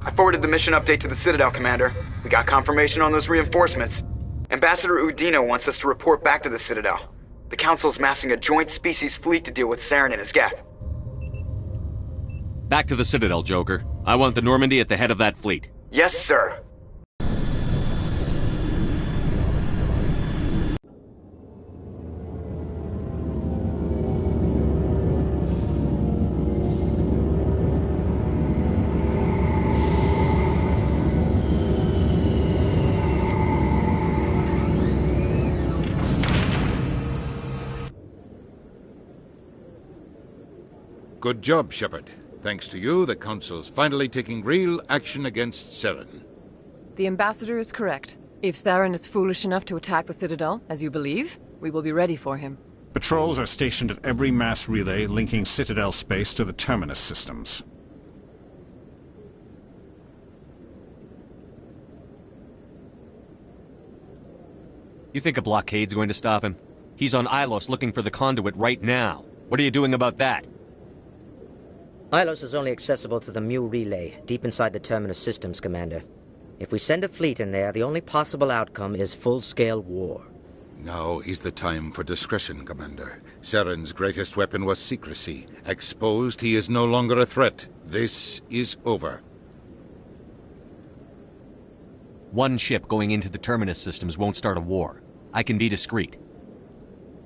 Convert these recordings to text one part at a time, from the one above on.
I forwarded the mission update to the Citadel, Commander. We got confirmation on those reinforcements. Ambassador Udina wants us to report back to the Citadel. The Council's massing a joint species fleet to deal with Saren and his Geth. Back to the Citadel, Joker. I want the Normandy at the head of that fleet. Yes, sir. Good job, Shepard. Thanks to you, the Council's finally taking real action against Saren. The Ambassador is correct. If Saren is foolish enough to attack the Citadel, as you believe, we will be ready for him. Patrols are stationed at every mass relay linking Citadel space to the Terminus systems. You think a blockade's going to stop him? He's on Ilos looking for the conduit right now. What are you doing about that? Ilos is only accessible to the Mu relay, deep inside the Terminus systems, Commander. If we send a fleet in there, the only possible outcome is full-scale war. Now is the time for discretion, Commander. Saren's greatest weapon was secrecy. Exposed, he is no longer a threat. This is over. One ship going into the Terminus systems won't start a war. I can be discreet.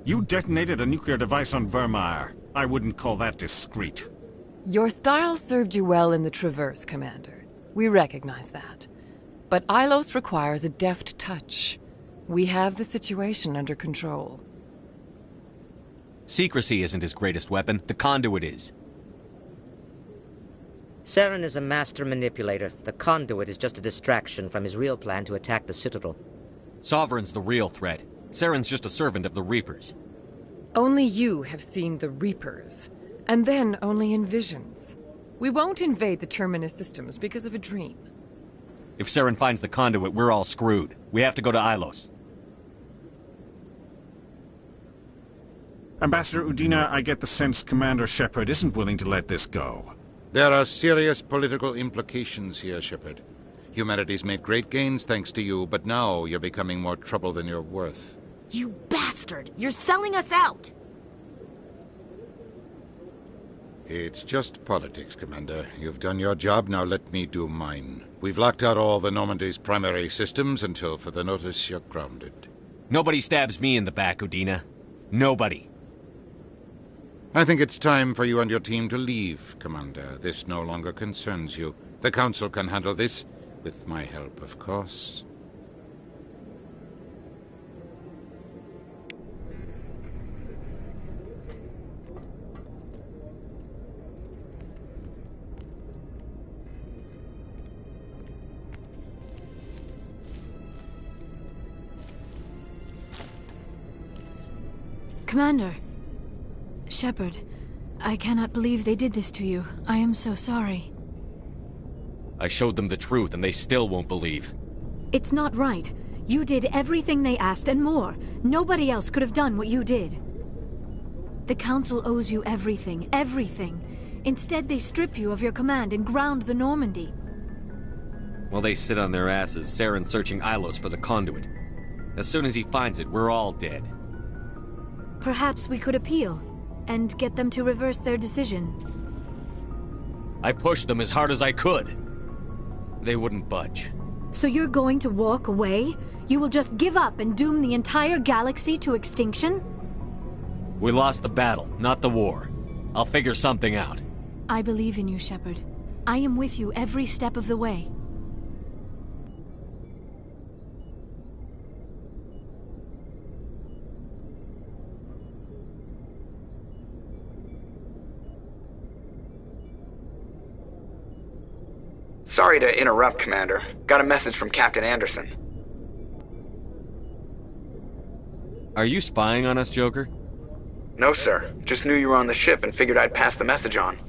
You detonated a nuclear device on Vermeer. I wouldn't call that discreet. Your style served you well in the Traverse, Commander. We recognize that. But Ilos requires a deft touch. We have the situation under control. Secrecy isn't his greatest weapon. The conduit is. Saren is a master manipulator. The conduit is just a distraction from his real plan to attack the Citadel. Sovereign's the real threat. Saren's just a servant of the Reapers. Only you have seen the Reapers. And then only in visions. We won't invade the Terminus systems because of a dream. If Saren finds the conduit, we're all screwed. We have to go to Ilos. Ambassador Udina, I get the sense Commander Shepard isn't willing to let this go. There are serious political implications here, Shepard. Humanity's made great gains thanks to you, but now you're becoming more trouble than you're worth. You bastard! You're selling us out! It's just politics, Commander. You've done your job, now let me do mine. We've locked out all the Normandy's primary systems until further notice you're grounded. Nobody stabs me in the back, Udina. Nobody. I think it's time for you and your team to leave, Commander. This no longer concerns you. The Council can handle this, with my help, of course. Commander. Shepard, I cannot believe they did this to you. I am so sorry. I showed them the truth and they still won't believe. It's not right. You did everything they asked and more. Nobody else could have done what you did. The Council owes you everything, everything. Instead, they strip you of your command and ground the Normandy. While they sit on their asses, Saren's searching Ilos for the conduit. As soon as he finds it, we're all dead. Perhaps we could appeal, and get them to reverse their decision. I pushed them as hard as I could. They wouldn't budge. So you're going to walk away? You will just give up and doom the entire galaxy to extinction? We lost the battle, not the war. I'll figure something out. I believe in you, Shepard. I am with you every step of the way. Sorry to interrupt, Commander. Got a message from Captain Anderson. Are you spying on us, Joker? No, sir. Just knew you were on the ship and figured I'd pass the message on.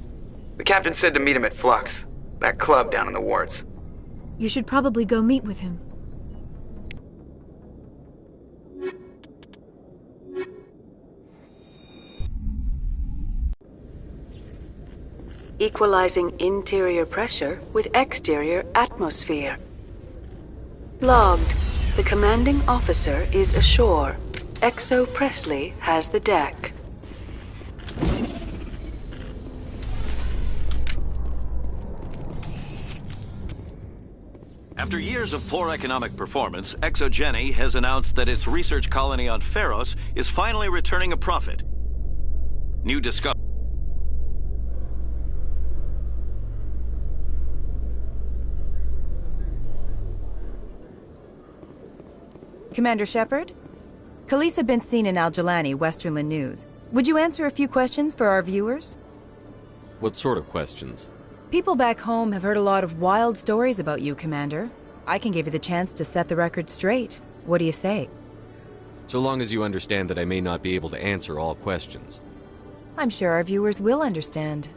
The captain said to meet him at Flux, that club down in the wards. You should probably go meet with him. equalizing interior pressure with exterior atmosphere. Logged. The commanding officer is ashore. Exo Presley has the deck. After years of poor economic performance, ExoGeni has announced that its research colony on Pharos is finally returning a profit. New discovery. Commander Shepard? Khaleesa bint Sinan Al-Jilani, Westerland News. Would you answer a few questions for our viewers? What sort of questions? People back home have heard a lot of wild stories about you, Commander. I can give you the chance to set the record straight. What do you say? So long as you understand that I may not be able to answer all questions. I'm sure our viewers will understand.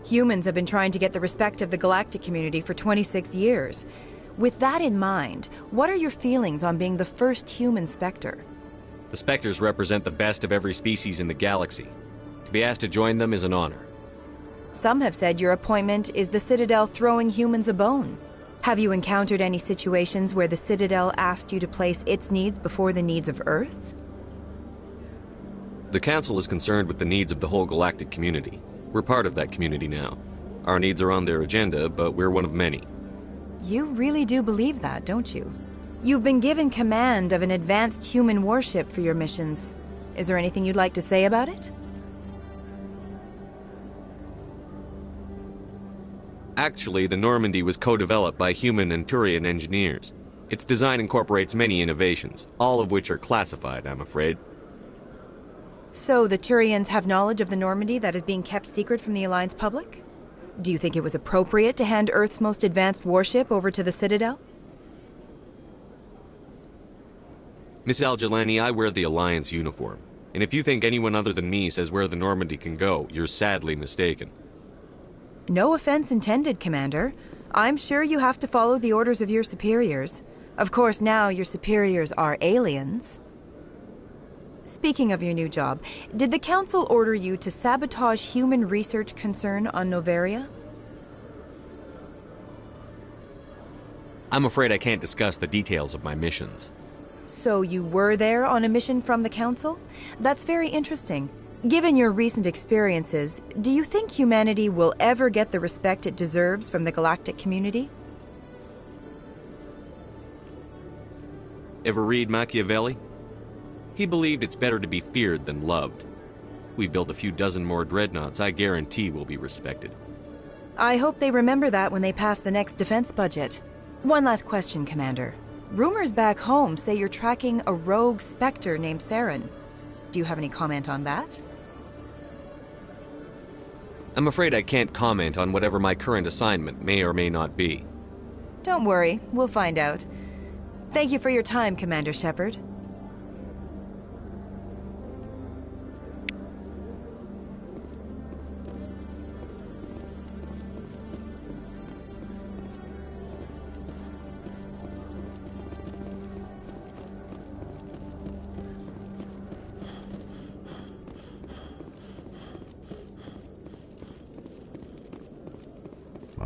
Humans have been trying to get the respect of the galactic community for 26 years. With that in mind, what are your feelings on being the first human Spectre? The Spectres represent the best of every species in the galaxy. To be asked to join them is an honor. Some have said your appointment is the Citadel throwing humans a bone. Have you encountered any situations where the Citadel asked you to place its needs before the needs of Earth? The Council is concerned with the needs of the whole galactic community. We're part of that community now. Our needs are on their agenda, but we're one of many. You really do believe that, don't you? You've been given command of an advanced human warship for your missions. Is there anything you'd like to say about it? Actually, the Normandy was co-developed by human and Turian engineers. Its design incorporates many innovations, all of which are classified, I'm afraid. So the Turians have knowledge of the Normandy that is being kept secret from the Alliance public? Do you think it was appropriate to hand Earth's most advanced warship over to the Citadel? Miss Al-Jilani, I wear the Alliance uniform. And if you think anyone other than me says where the Normandy can go, you're sadly mistaken. No offense intended, Commander. I'm sure you have to follow the orders of your superiors. Of course, now your superiors are aliens. Speaking of your new job, did the Council order you to sabotage human research concern on Noveria? I'm afraid I can't discuss the details of my missions. So you were there on a mission from the Council? That's very interesting. Given your recent experiences, do you think humanity will ever get the respect it deserves from the galactic community? Ever read Machiavelli? He believed it's better to be feared than loved. We build a few dozen more dreadnoughts, I guarantee we'll be respected. I hope they remember that when they pass the next defense budget. One last question, Commander. Rumors back home say you're tracking a rogue Spectre named Saren. Do you have any comment on that? I'm afraid I can't comment on whatever my current assignment may or may not be. Don't worry, we'll find out. Thank you for your time, Commander Shepard.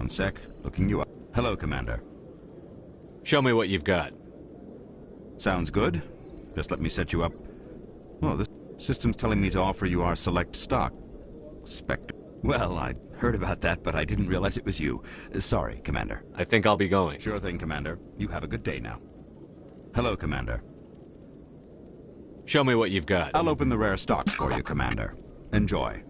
One sec. Looking you up. Hello, Commander. Show me what you've got. Sounds good. Just let me set you up. Oh, this system's telling me to offer you our select stock. Spectre. Well, I'd heard about that, but I didn't realize it was you. Sorry, Commander. I think I'll be going. Sure thing, Commander. You have a good day now. Hello, Commander. Show me what you've got. I'll open the rare stocks for you, Commander. Enjoy.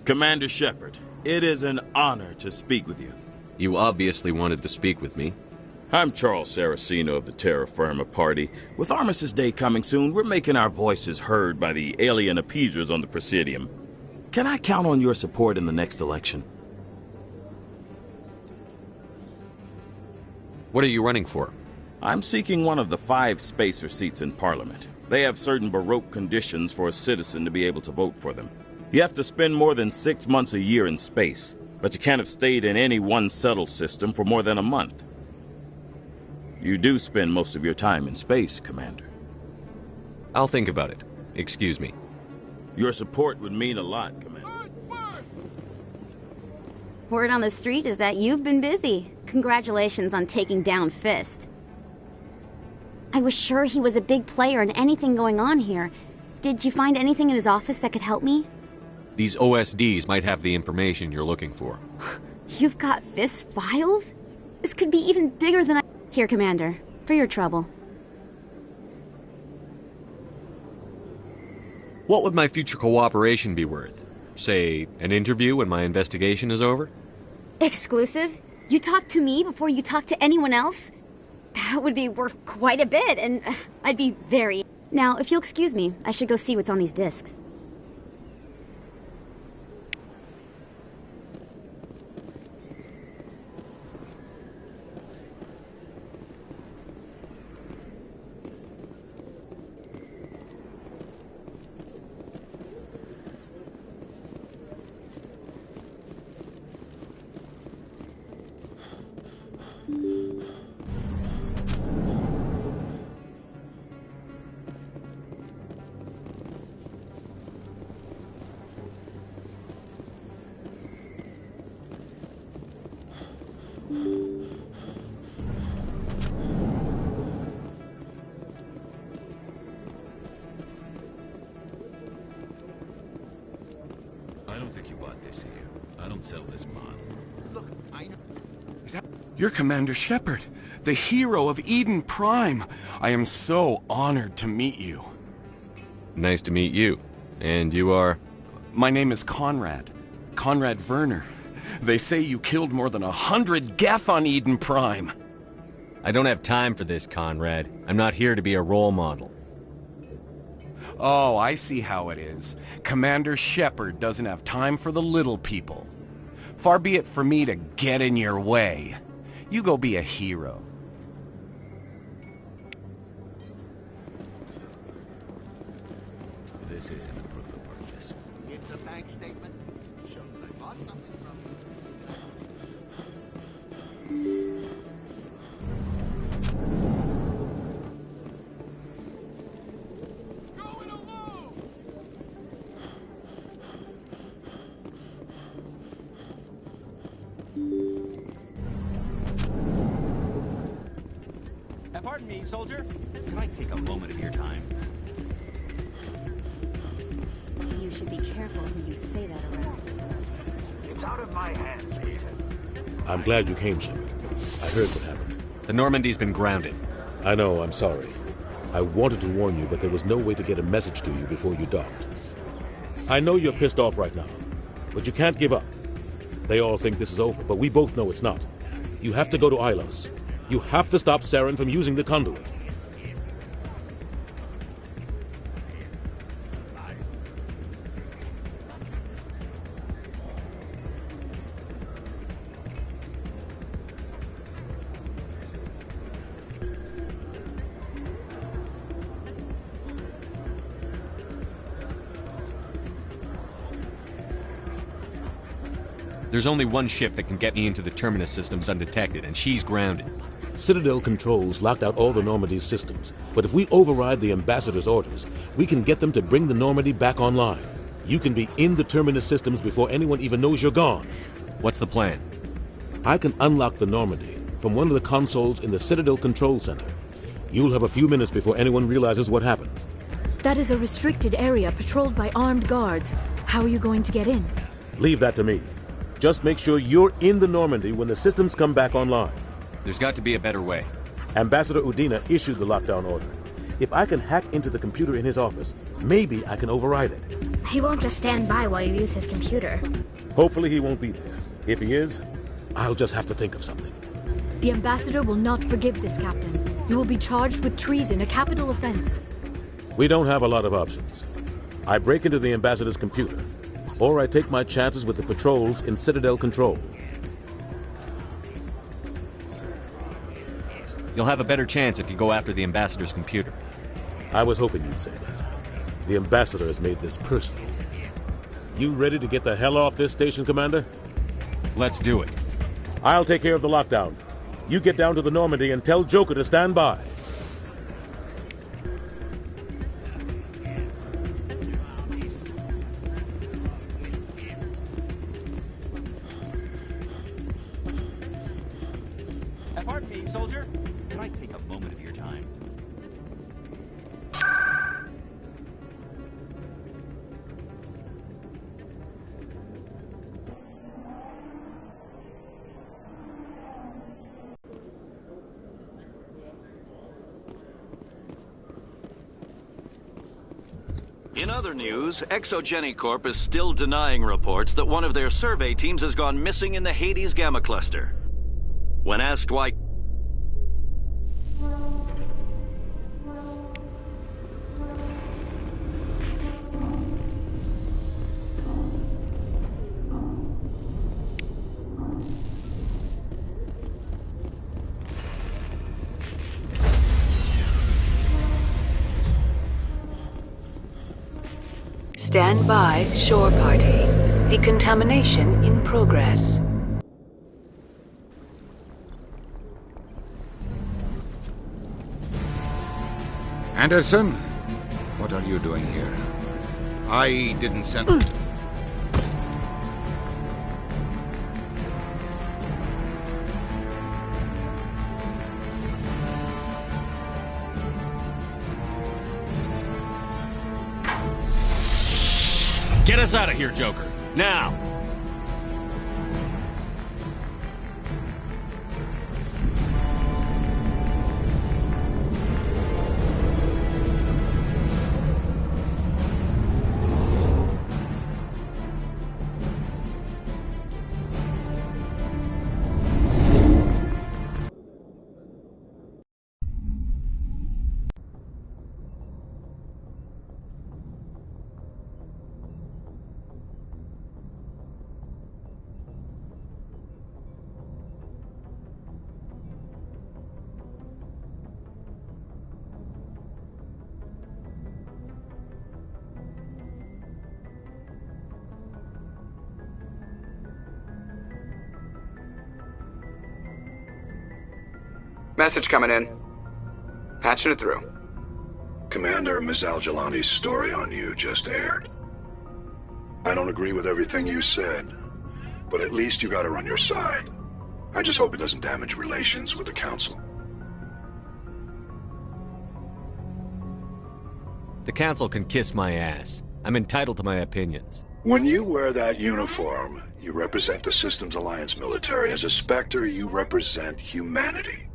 Commander Shepard, it is an honor to speak with you. You obviously wanted to speak with me. I'm Charles Saraceno of the Terra Firma Party. With Armistice Day coming soon, we're making our voices heard by the alien appeasers on the Presidium. Can I count on your support in the next election? What are you running for? I'm seeking one of the 5 spacer seats in Parliament. They have certain Baroque conditions for a citizen to be able to vote for them. You have to spend more than 6 months a year in space, but you can't have stayed in any one settled system for more than a month. You do spend most of your time in space, Commander. I'll think about it. Excuse me. Your support would mean a lot, Commander. Word on the street is that you've been busy. Congratulations on taking down Fist. I was sure he was a big player in anything going on here. Did you find anything in his office that could help me? These OSDs might have the information you're looking for. You've got Fist files? This could be even bigger than I... Here, Commander, for your trouble. What would my future cooperation be worth? Say, an interview when my investigation is over? Exclusive? You talk to me before you talk to anyone else? That would be worth quite a bit, and I'd be very... Now, if you'll excuse me, I should go see what's on these discs. You're Commander Shepard, the hero of Eden Prime. I am so honored to meet you. Nice to meet you. And you are? My name is Conrad. Conrad Werner. They say you killed more than 100 Geth on Eden Prime. I don't have time for this, Conrad. I'm not here to be a role model. Oh, I see how it is. Commander Shepard doesn't have time for the little people. Far be it for me to get in your way. You go be a hero. This isn't a proof of purchase. It's a bank statement. Shows I bought something from you. Pardon me, soldier. Could I take a moment of your time? You should be careful who you say that around. It's out of my hands, Peter. I'm glad you came, Shepard. I heard what happened. The Normandy's been grounded. I know, I'm sorry. I wanted to warn you, but there was no way to get a message to you before you docked. I know you're pissed off right now, but you can't give up. They all think this is over, but we both know it's not. You have to go to Ilos. You have to stop Saren from using the conduit. There's only one ship that can get me into the Terminus systems undetected, and she's grounded. Citadel controls locked out all the Normandy's systems, but if we override the Ambassador's orders, we can get them to bring the Normandy back online. You can be in the Terminus systems before anyone even knows you're gone. What's the plan? I can unlock the Normandy from one of the consoles in the Citadel Control Center. You'll have a few minutes before anyone realizes what happened. That is a restricted area patrolled by armed guards. How are you going to get in? Leave that to me. Just make sure you're in the Normandy when the systems come back online. There's got to be a better way. Ambassador Udina issued the lockdown order. If I can hack into the computer in his office, maybe I can override it. He won't just stand by while you use his computer. Hopefully he won't be there. If he is, I'll just have to think of something. The Ambassador will not forgive this, Captain. You will be charged with treason, a capital offense. We don't have a lot of options. I break into the Ambassador's computer, or I take my chances with the patrols in Citadel Control. You'll have a better chance if you go after the Ambassador's computer. I was hoping you'd say that. The Ambassador has made this personal. You ready to get the hell off this station, Commander? Let's do it. I'll take care of the lockdown. You get down to the Normandy and tell Joker to stand by. Pardon me, soldier. Can I take a moment of your time? In other news, ExoGeni Corp is still denying reports that one of their survey teams has gone missing in the Hades Gamma Cluster. When asked why... Stand by, shore party. Decontamination in progress. Anderson? What are you doing here? I didn't send... Get us out of here, Joker. Now! Message coming in. Patching it through. Commander, Ms. Al-Jalani's story on you just aired. I don't agree with everything you said, but at least you got her on your side. I just hope it doesn't damage relations with the Council. The Council can kiss my ass. I'm entitled to my opinions. When you wear that uniform, you represent the Systems Alliance military. As a Spectre, you represent humanity.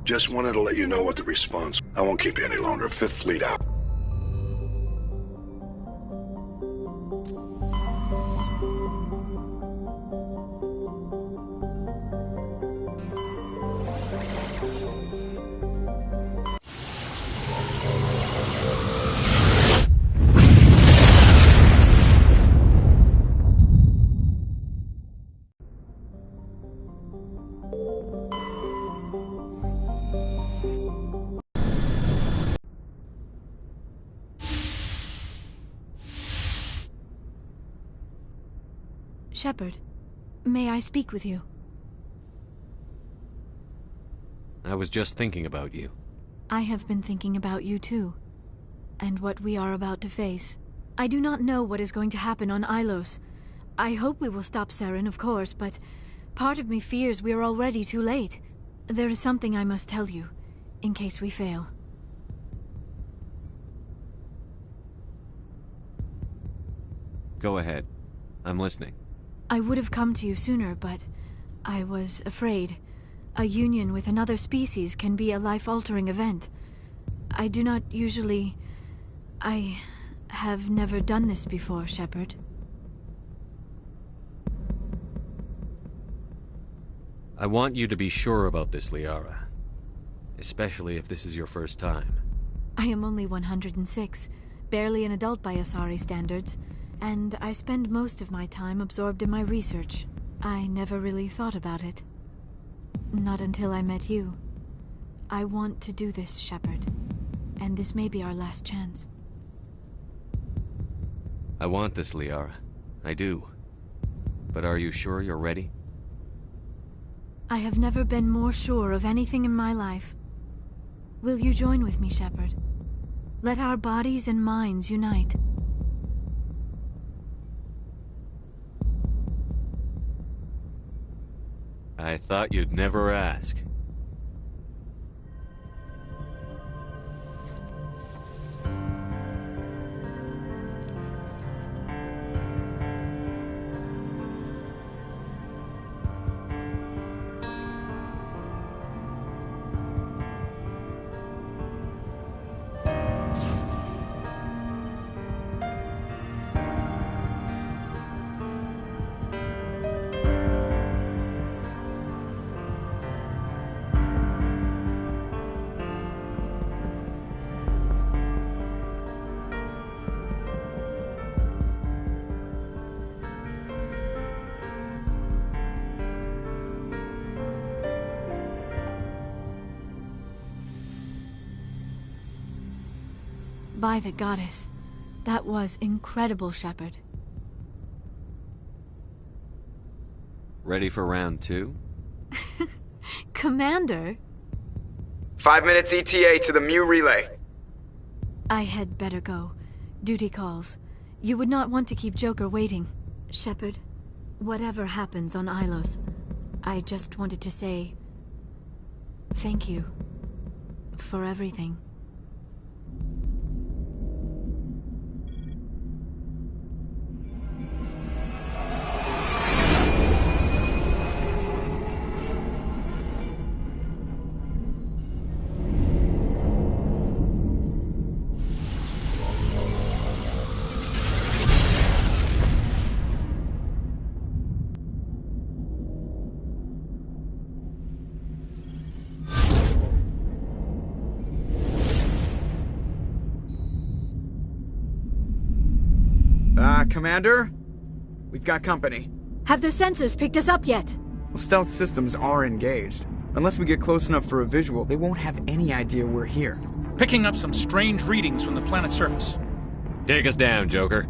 Just wanted to let you know what the response... I won't keep you any longer. Fifth Fleet out. Shepard, may I speak with you? I was just thinking about you. I have been thinking about you too, and what we are about to face. I do not know what is going to happen on Ilos. I hope we will stop Saren, of course, but part of me fears we are already too late. There is something I must tell you, in case we fail. Go ahead. I'm listening. I would have come to you sooner, but I was afraid. A union with another species can be a life-altering event. I do not usually... have never done this before, Shepard. I want you to be sure about this, Liara. Especially if this is your first time. I am only 106, barely an adult by Asari standards, and I spend most of my time absorbed in my research. I never really thought about it. Not until I met you. I want to do this, Shepard, and this may be our last chance. I want this, Liara. I do. But are you sure you're ready? I have never been more sure of anything in my life. Will you join with me, Shepard? Let our bodies and minds unite. I thought you'd never ask. By the goddess, that was incredible, Shepard. Ready for round 2? Commander? 5 minutes ETA to the Mu relay. I had better go. Duty calls. You would not want to keep Joker waiting. Shepard, whatever happens on Ilos, I just wanted to say thank you for everything. Commander? We've got company. Have their sensors picked us up yet? Well, stealth systems are engaged. Unless we get close enough for a visual, they won't have any idea we're here. Picking up some strange readings from the planet's surface. Take us down, Joker.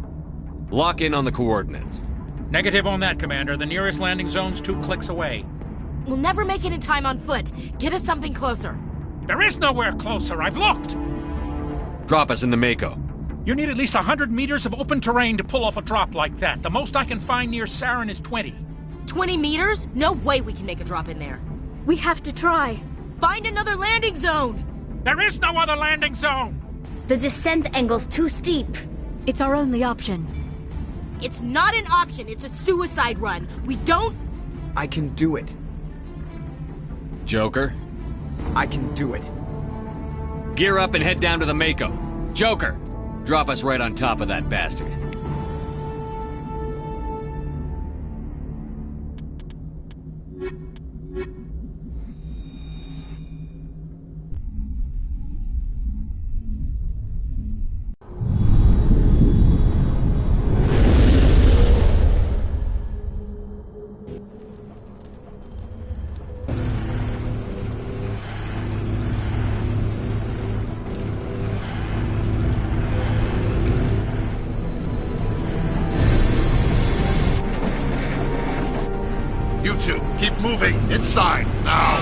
Lock in on the coordinates. Negative on that, Commander. The nearest landing zone's 2 clicks away. We'll never make it in time on foot. Get us something closer. There is nowhere closer. I've looked. Drop us in the Mako. You need at least 100 meters of open terrain to pull off a drop like that. The most I can find near Saren is 20. 20 meters? No way we can make a drop in there. We have to try. Find another landing zone! There is no other landing zone! The descent angle's too steep. It's our only option. It's not an option, it's a suicide run. We don't... I can do it. Joker? I can do it. Gear up and head down to the Mako. Joker! Drop us right on top of that bastard. You two, keep moving inside now.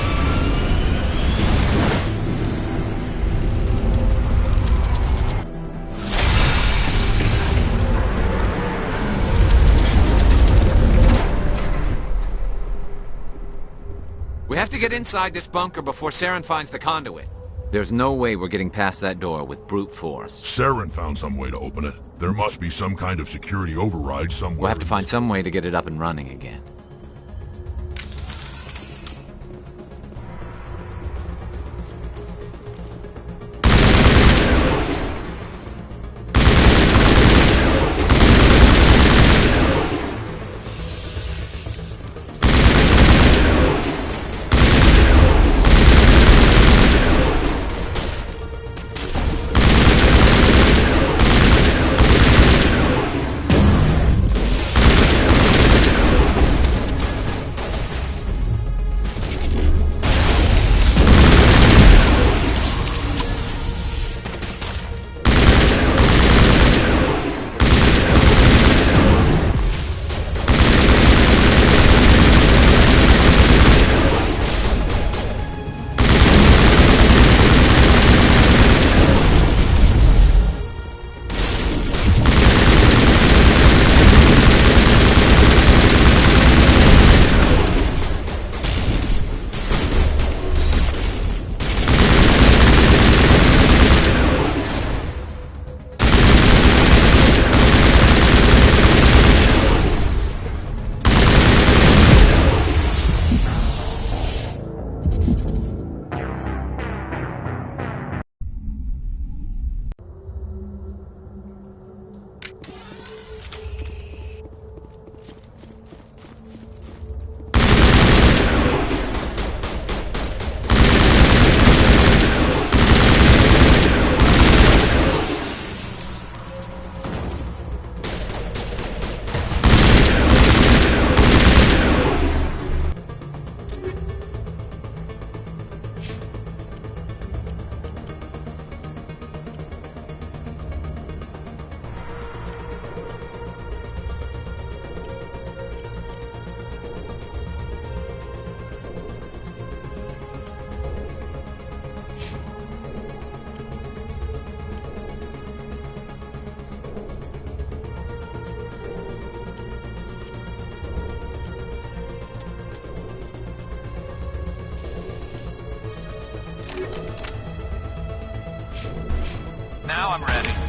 We have to get inside this bunker before Saren finds the conduit. There's no way we're getting past that door with brute force. Saren found some way to open it. There must be some kind of security override somewhere. We'll have to find some way to get it up and running again. Now I'm ready.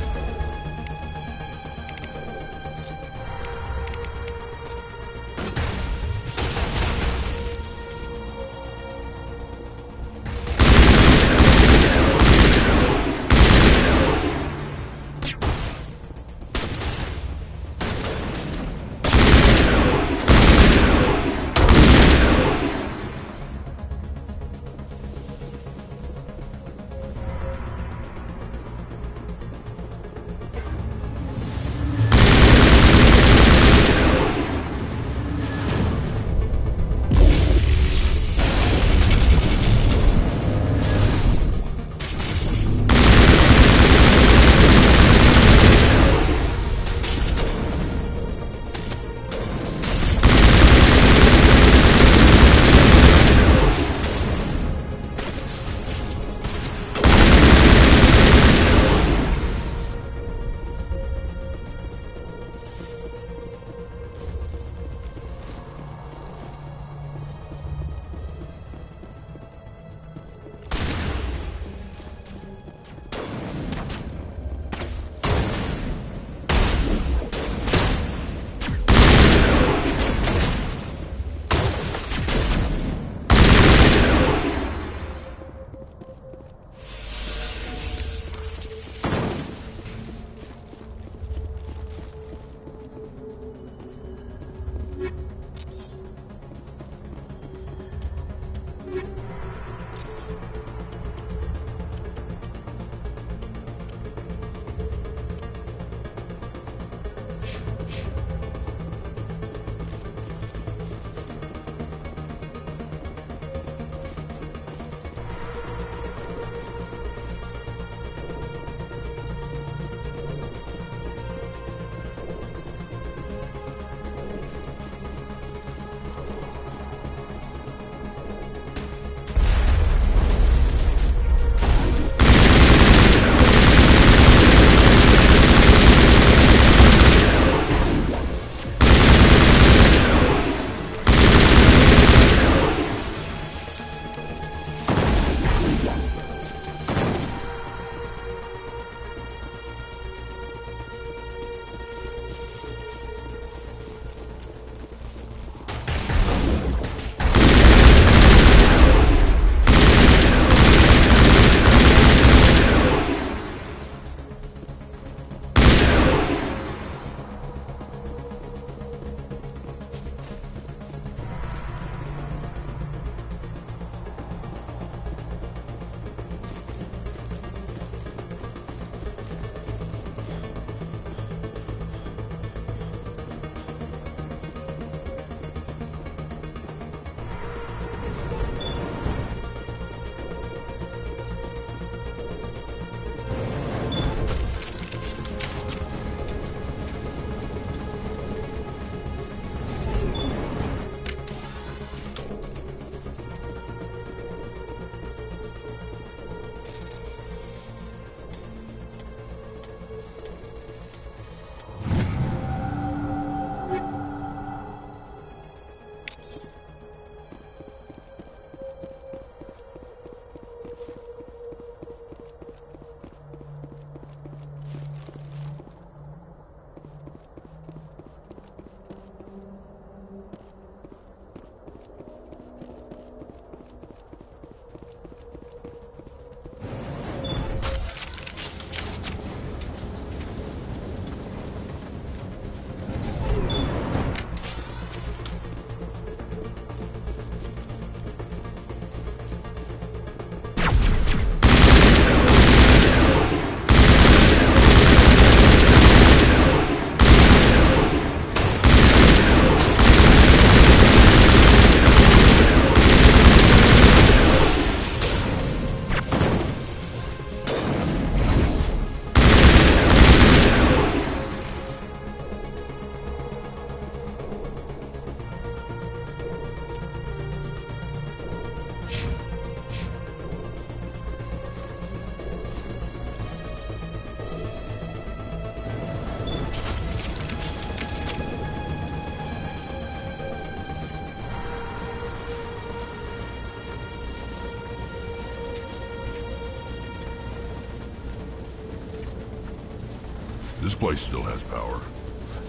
This place still has power.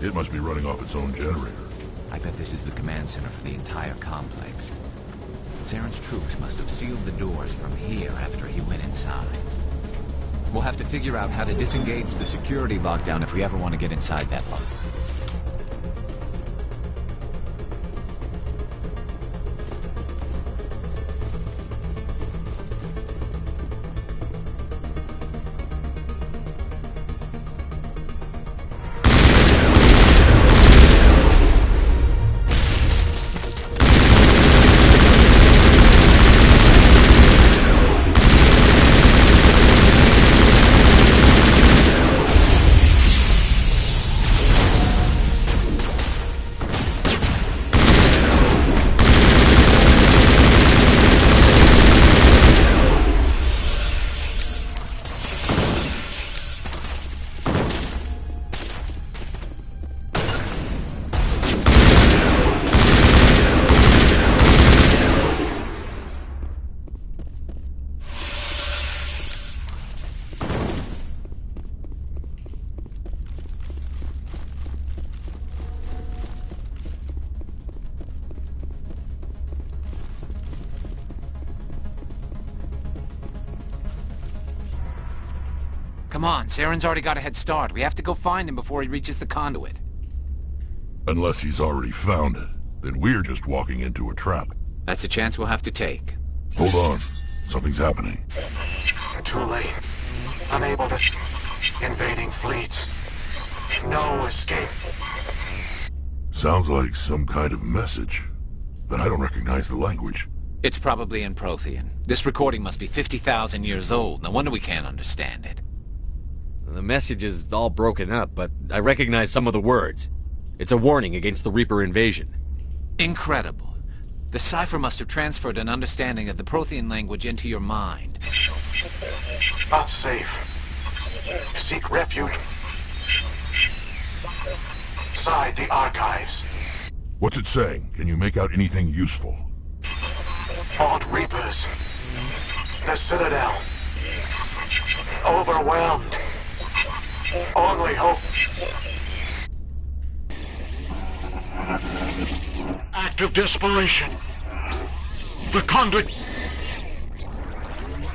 It must be running off its own generator. I bet this is the command center for the entire complex. Saren's troops must have sealed the doors from here after he went inside. We'll have to figure out how to disengage the security lockdown if we ever want to get inside that bunker. Come on, Saren's already got a head start. We have to go find him before he reaches the conduit. Unless he's already found it, then we're just walking into a trap. That's a chance we'll have to take. Hold on. Something's happening. Too late. Unable to... Invading fleets. No escape. Sounds like some kind of message, but I don't recognize the language. It's probably in Prothean. This recording must be 50,000 years old. No wonder we can't understand it. The message is all broken up, but I recognize some of the words. It's a warning against the Reaper invasion. Incredible. The cipher must have transferred an understanding of the Prothean language into your mind. Not safe. Seek refuge inside the archives. What's it saying? Can you make out anything useful? Fought Reapers. The Citadel. Overwhelmed. Only hope. Act of desperation. The conduit.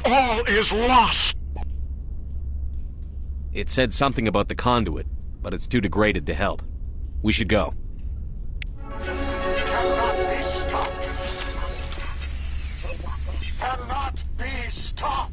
All is lost. It said something about the conduit, but it's too degraded to help. We should go. Cannot be stopped. Cannot be stopped.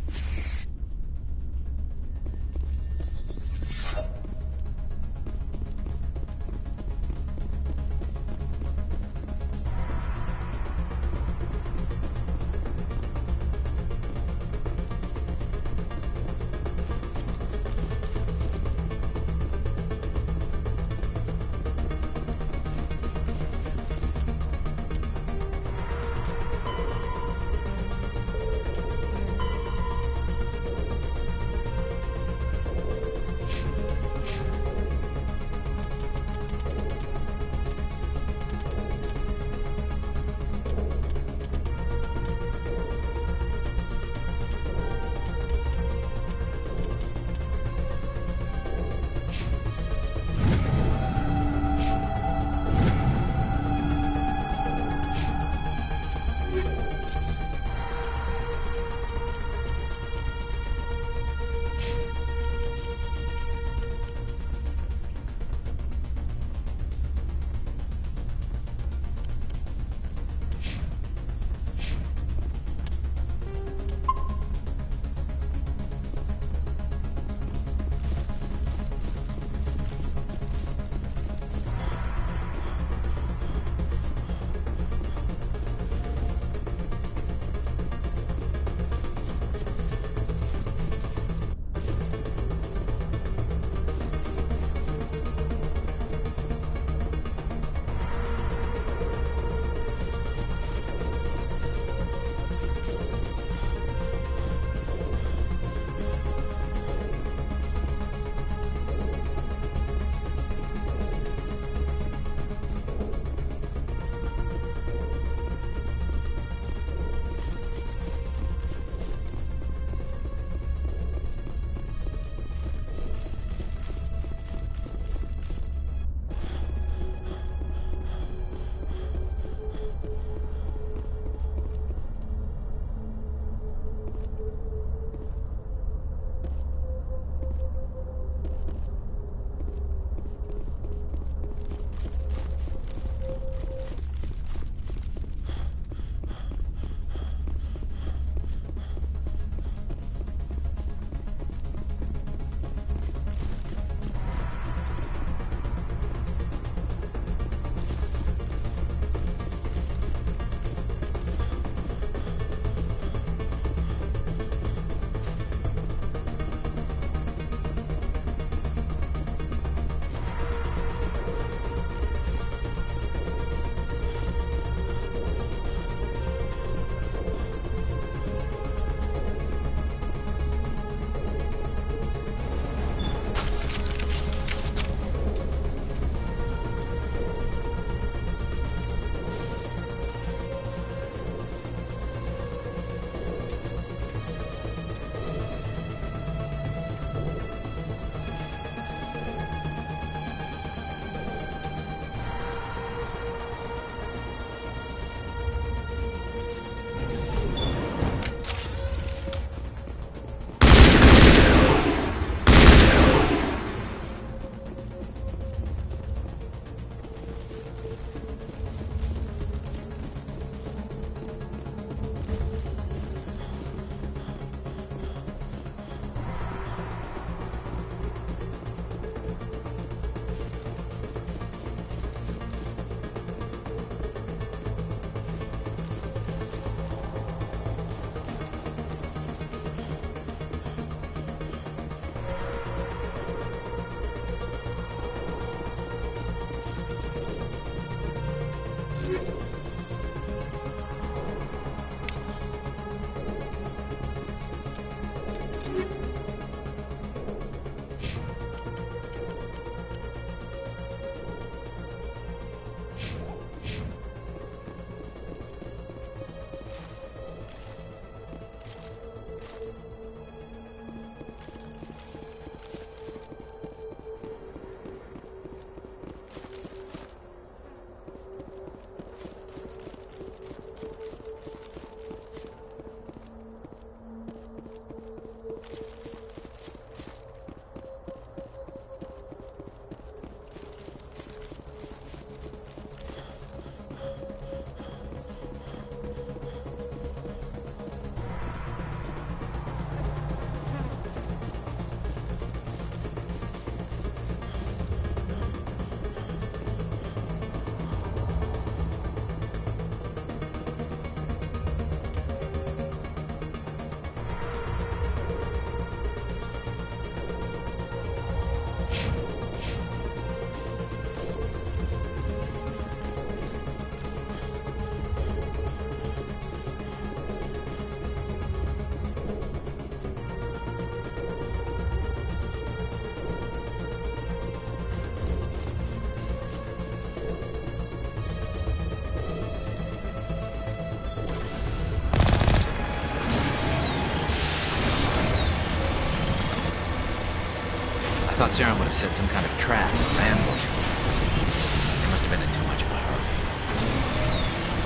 I thought Saren would have set some kind of trap or ambush. They must have been in too much of a hurry.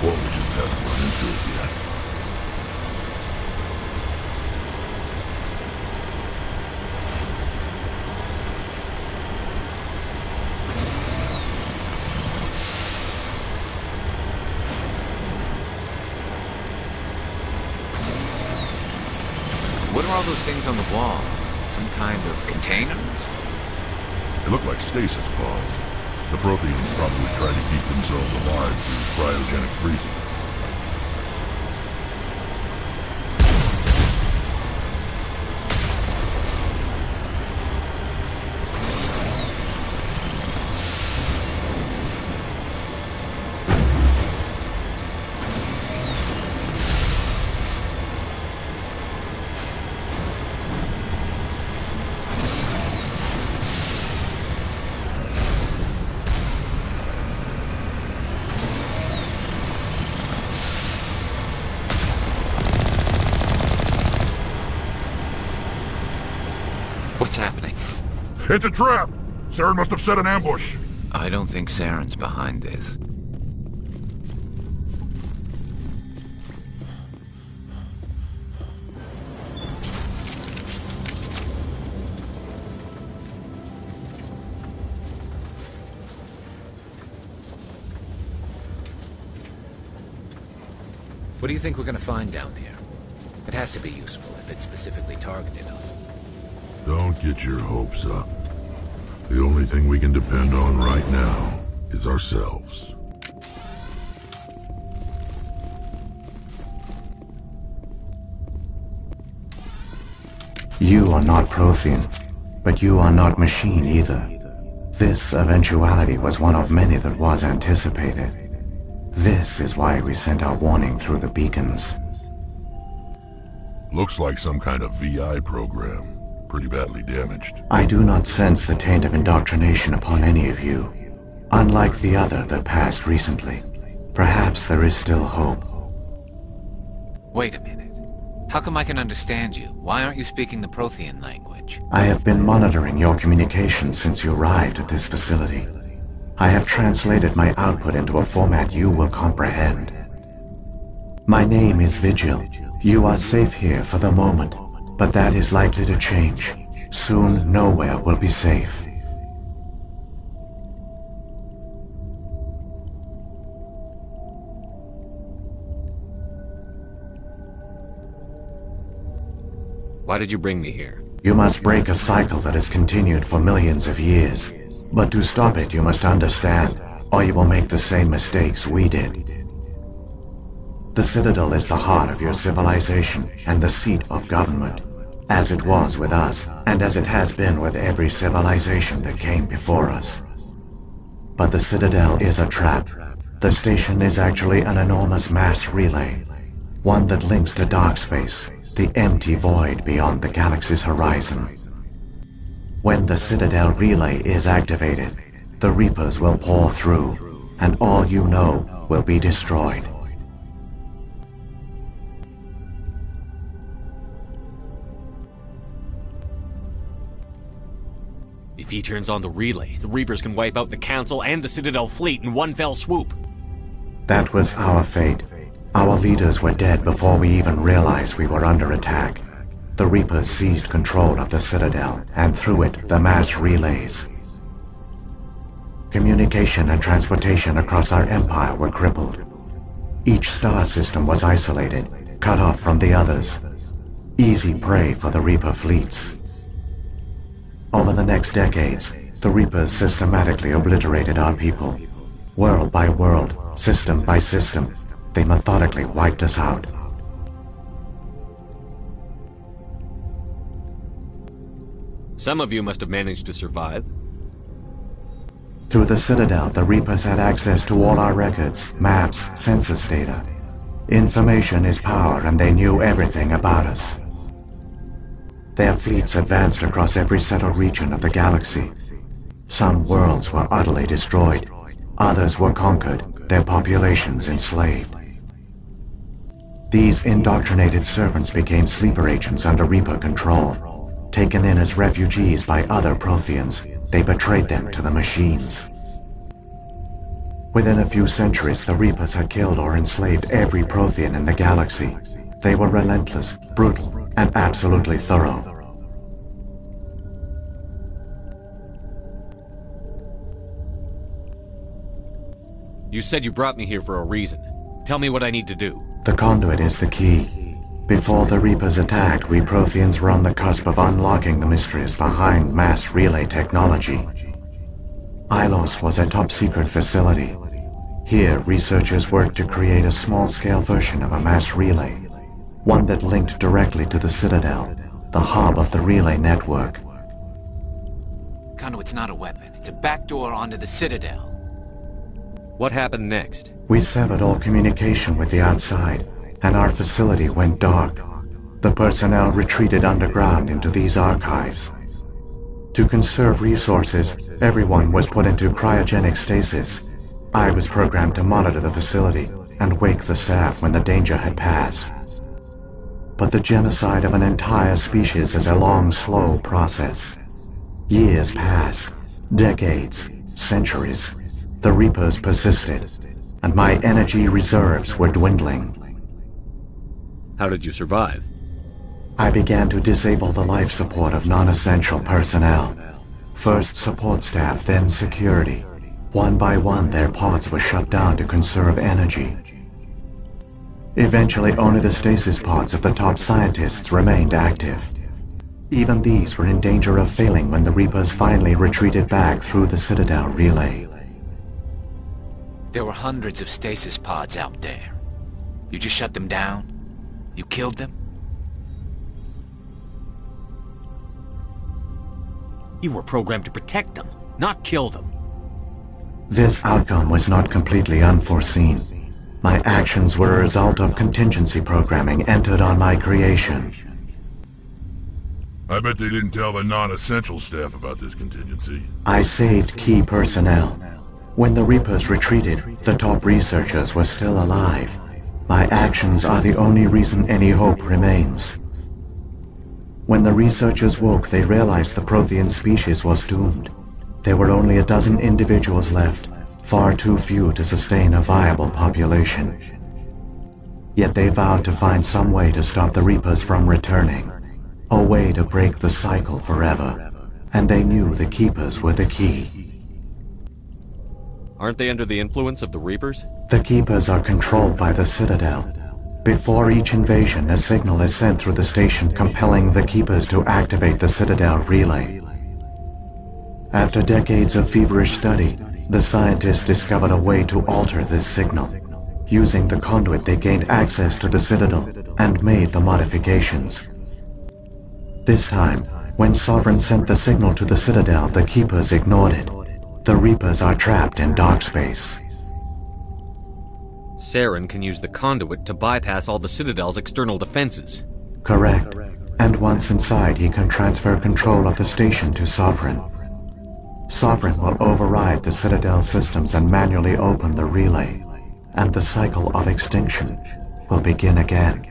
Or we just haven't run into it yet. What are all those things on the wall? Some kind of containers? They look like stasis pods. The Protheans probably try to keep themselves alive through cryogenic freezing. What's happening? It's a trap! Saren must have set an ambush. I don't think Saren's behind this. What do you think we're gonna find down here? It has to be useful if it specifically targeted us. Don't get your hopes up. The only thing we can depend on right now is ourselves. You are not Prothean, but you are not machine either. This eventuality was one of many that was anticipated. This is why we sent our warning through the beacons. Looks like some kind of VI program. Pretty badly damaged. I do not sense the taint of indoctrination upon any of you. Unlike the other that passed recently. Perhaps there is still hope. Wait a minute. How come I can understand you? Why aren't you speaking the Prothean language? I have been monitoring your communications since you arrived at this facility. I have translated my output into a format you will comprehend. My name is Vigil. You are safe here for the moment. But that is likely to change. Soon, nowhere will be safe. Why did you bring me here? You must break a cycle that has continued for millions of years. But to stop it, you must understand, or you will make the same mistakes we did. The Citadel is the heart of your civilization and the seat of government, as it was with us, and as it has been with every civilization that came before us. But the Citadel is a trap. The station is actually an enormous mass relay, one that links to dark space, the empty void beyond the galaxy's horizon. When the Citadel relay is activated, the Reapers will pour through, and all you know will be destroyed. If he turns on the relay, the Reapers can wipe out the Council and the Citadel fleet in one fell swoop. That was our fate. Our leaders were dead before we even realized we were under attack. The Reapers seized control of the Citadel, and through it, the mass relays. Communication and transportation across our empire were crippled. Each star system was isolated, cut off from the others. Easy prey for the Reaper fleets. Over the next decades, the Reapers systematically obliterated our people. World by world, system by system, they methodically wiped us out. Some of you must have managed to survive. Through the Citadel, the Reapers had access to all our records, maps, census data. Information is power, and they knew everything about us. Their fleets advanced across every settled region of the galaxy. Some worlds were utterly destroyed. Others were conquered, their populations enslaved. These indoctrinated servants became sleeper agents under Reaper control, taken in as refugees by other Protheans, they betrayed them to the machines. Within a few centuries, the Reapers had killed or enslaved every Prothean in the galaxy. They were relentless, brutal, and absolutely thorough. You said you brought me here for a reason. Tell me what I need to do. The conduit is the key. Before the Reapers attacked, we Protheans were on the cusp of unlocking the mysteries behind mass relay technology. Ilos was a top-secret facility. Here, researchers worked to create a small-scale version of a mass relay, one that linked directly to the Citadel, the hub of the relay network. Conduit's not a weapon. It's a backdoor onto the Citadel. What happened next? We severed all communication with the outside, and our facility went dark. The personnel retreated underground into these archives. To conserve resources, everyone was put into cryogenic stasis. I was programmed to monitor the facility and wake the staff when the danger had passed. But the genocide of an entire species is a long, slow process. Years passed, decades, centuries. The Reapers persisted, and my energy reserves were dwindling. How did you survive? I began to disable the life support of non-essential personnel. First support staff, then security. One by one, their pods were shut down to conserve energy. Eventually, only the stasis pods of the top scientists remained active. Even these were in danger of failing when the Reapers finally retreated back through the Citadel relay. There were hundreds of stasis pods out there. You just shut them down? You killed them? You were programmed to protect them, not kill them. This outcome was not completely unforeseen. My actions were a result of contingency programming entered on my creation. I bet they didn't tell the non-essential staff about this contingency. I saved key personnel. When the Reapers retreated, the top researchers were still alive. My actions are the only reason any hope remains. When the researchers woke, they realized the Prothean species was doomed. There were only a dozen individuals left, far too few to sustain a viable population. Yet they vowed to find some way to stop the Reapers from returning, a way to break the cycle forever, and they knew the Keepers were the key. Aren't they under the influence of the Reapers? The Keepers are controlled by the Citadel. Before each invasion, a signal is sent through the station compelling the Keepers to activate the Citadel relay. After decades of feverish study, the scientists discovered a way to alter this signal. Using the conduit, they gained access to the Citadel and made the modifications. This time, when Sovereign sent the signal to the Citadel, the Keepers ignored it. The Reapers are trapped in dark space. Saren can use the conduit to bypass all the Citadel's external defenses. Correct. And once inside, he can transfer control of the station to Sovereign. Sovereign will override the Citadel systems and manually open the relay, and the cycle of extinction will begin again.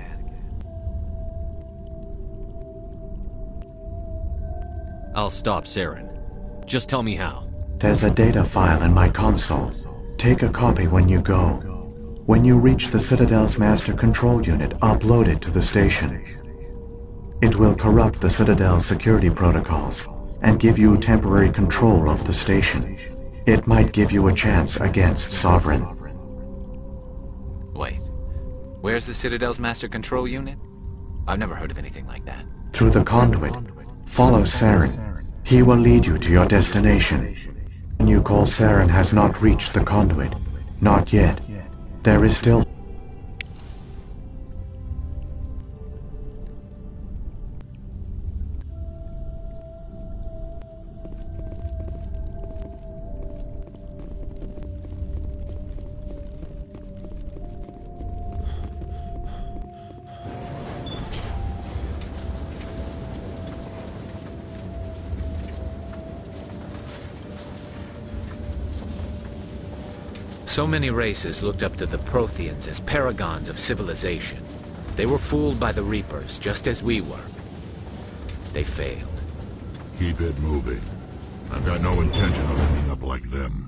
I'll stop Saren. Just tell me how. There's a data file in my console. Take a copy when you go. When you reach the Citadel's master control unit, upload it to the station. It will corrupt the Citadel's security protocols and give you temporary control of the station. It might give you a chance against Sovereign. Wait, where's the Citadel's master control unit? I've never heard of anything like that. Through the conduit. Follow Saren. He will lead you to your destination. When you call Saren has not reached the conduit. Not yet. There is still... So many races looked up to the Protheans as paragons of civilization. They were fooled by the Reapers, just as we were. They failed. Keep it moving. I've got no intention of ending up like them.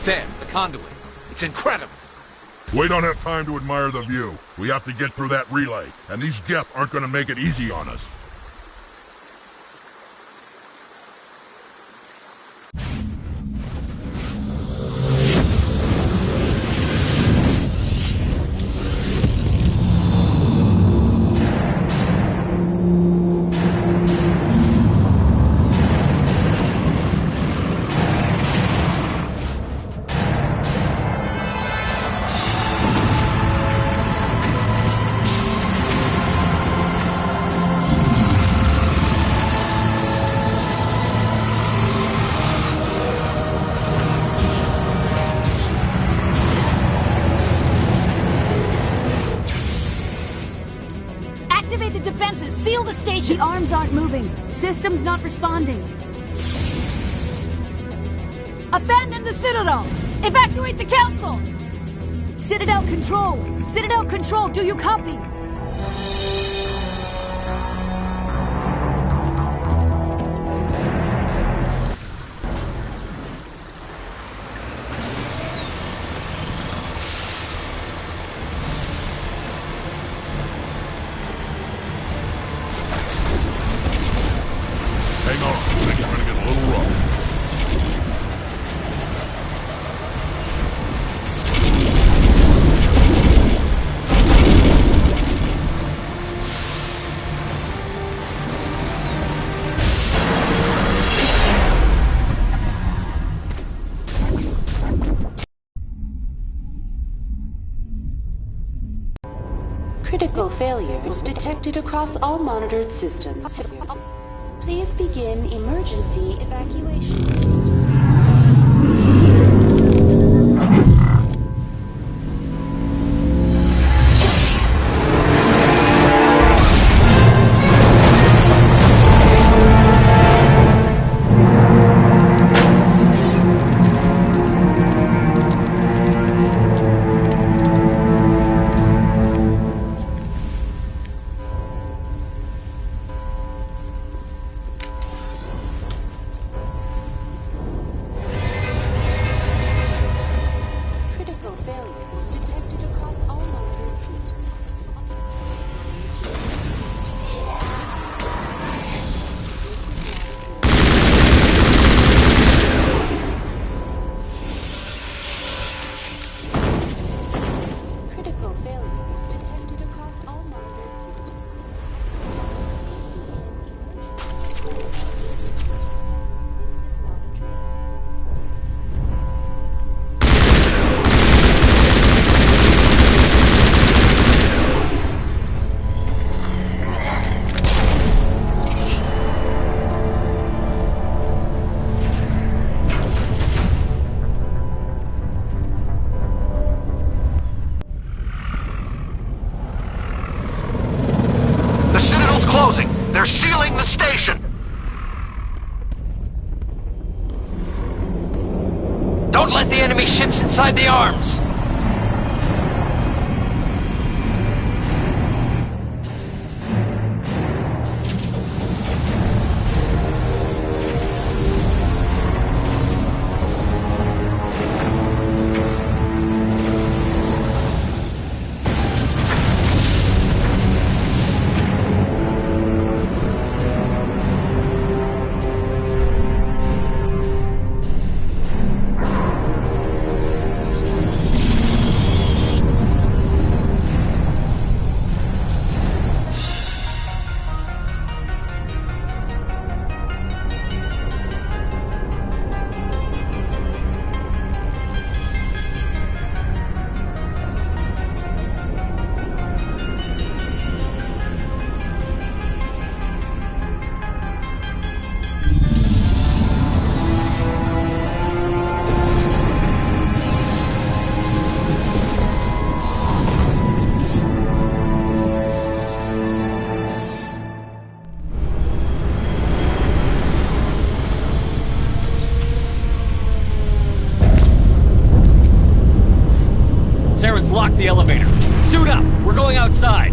There, the conduit. It's incredible. We don't have time to admire the view. We have to get through that relay, and these Geth aren't going to make it easy on us. Seal the station! The arms aren't moving. System's not responding. Abandon the Citadel! Evacuate the Council! Citadel Control! Citadel Control, do you copy? Critical failures detected across all monitored systems. Please begin emergency evacuation. Failures detected across all motherboard systems. The Citadel's closing. They're sealing the station. Don't let the enemy ships inside the arms! Saren's locked the elevator. Suit up! We're going outside!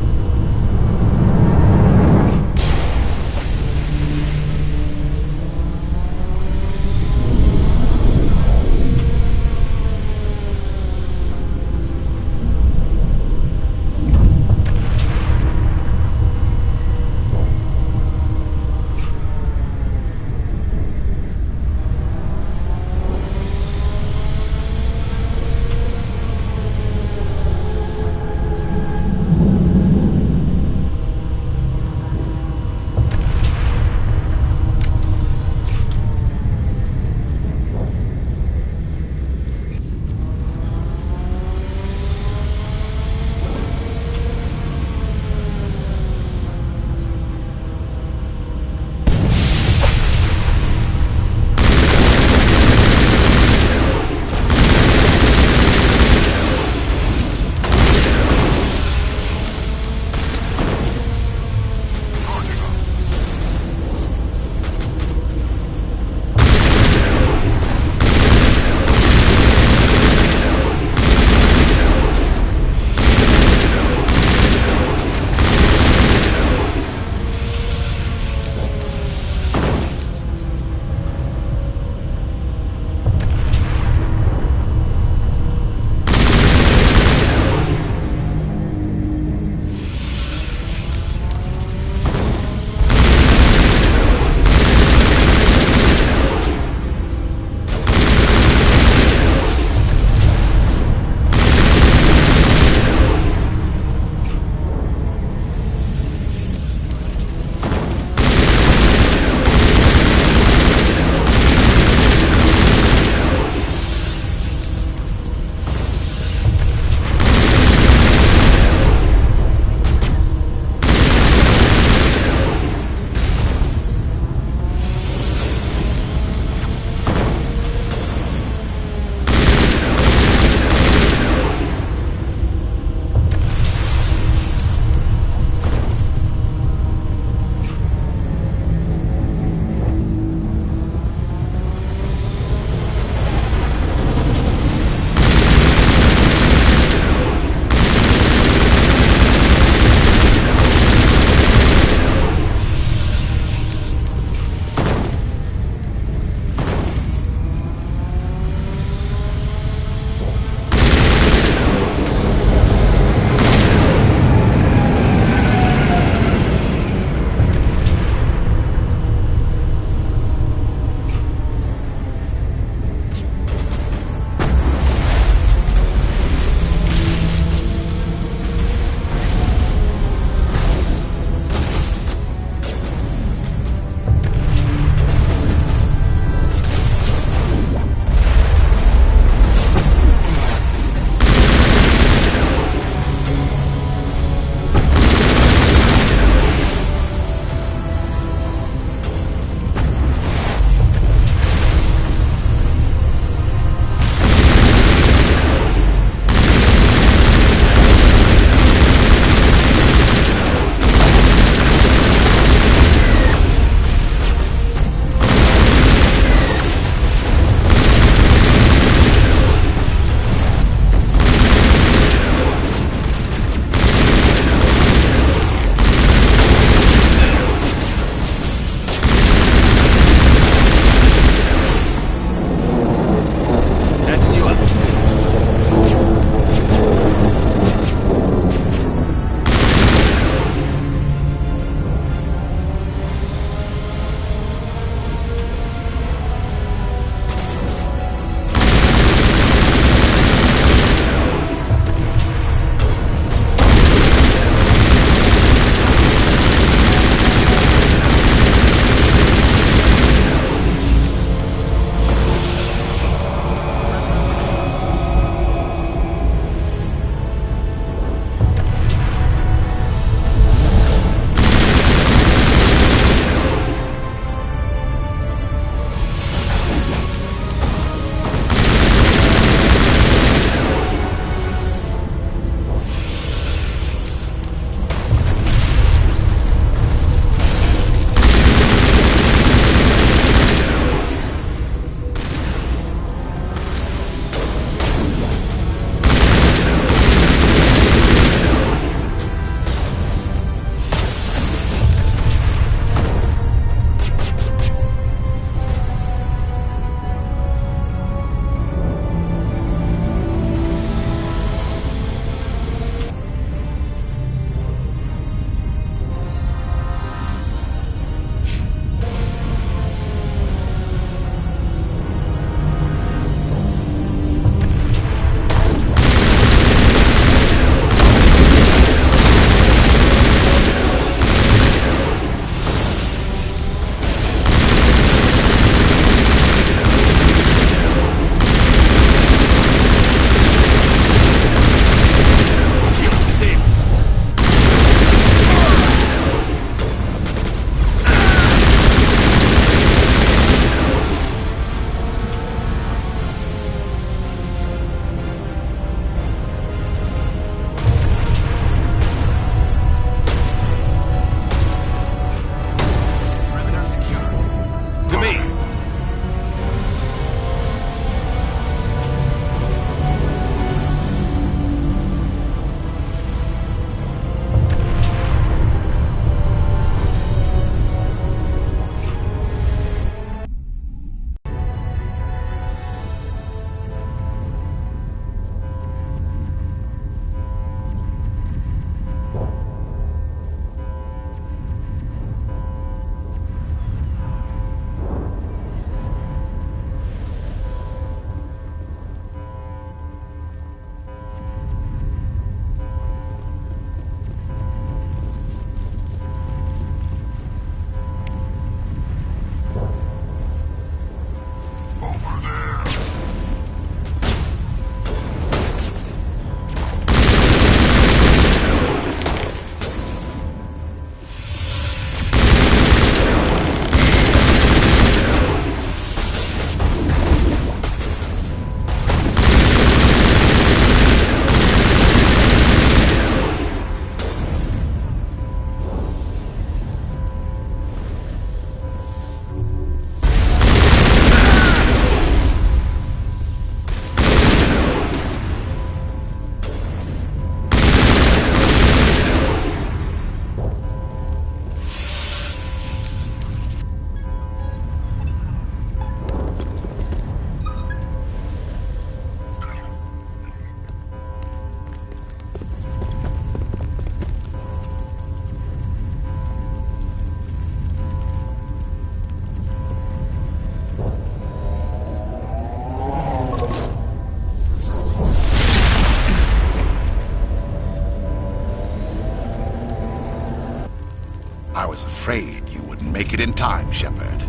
I was afraid you wouldn't make it in time, Shepard.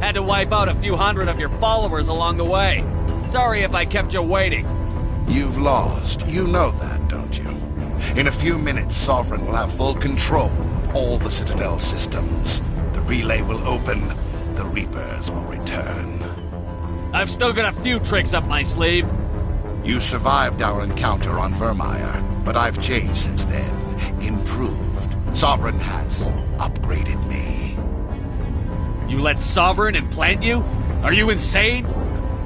Had to wipe out a few hundred of your followers along the way. Sorry if I kept you waiting. You've lost. You know that, don't you? In a few minutes, Sovereign will have full control of all the Citadel systems. The relay will open. The Reapers will return. I've still got a few tricks up my sleeve. You survived our encounter on Vermeer, but I've changed since then. Improved. Sovereign has upgraded me. You let Sovereign implant you? Are you insane?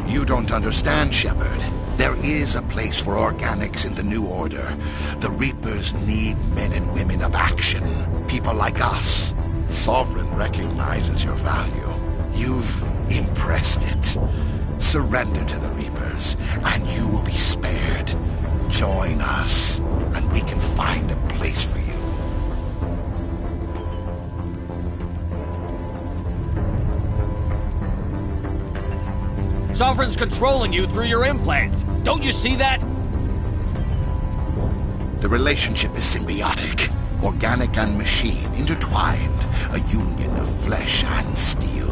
You don't understand, Shepard. There is a place for organics in the New Order. The Reapers need men and women of action. People like us. Sovereign recognizes your value. You've impressed it. Surrender to the Reapers, and you will be spared. Join us, and we can find a place for you. Sovereign's controlling you through your implants. Don't you see that? The relationship is symbiotic. Organic and machine intertwined. A union of flesh and steel.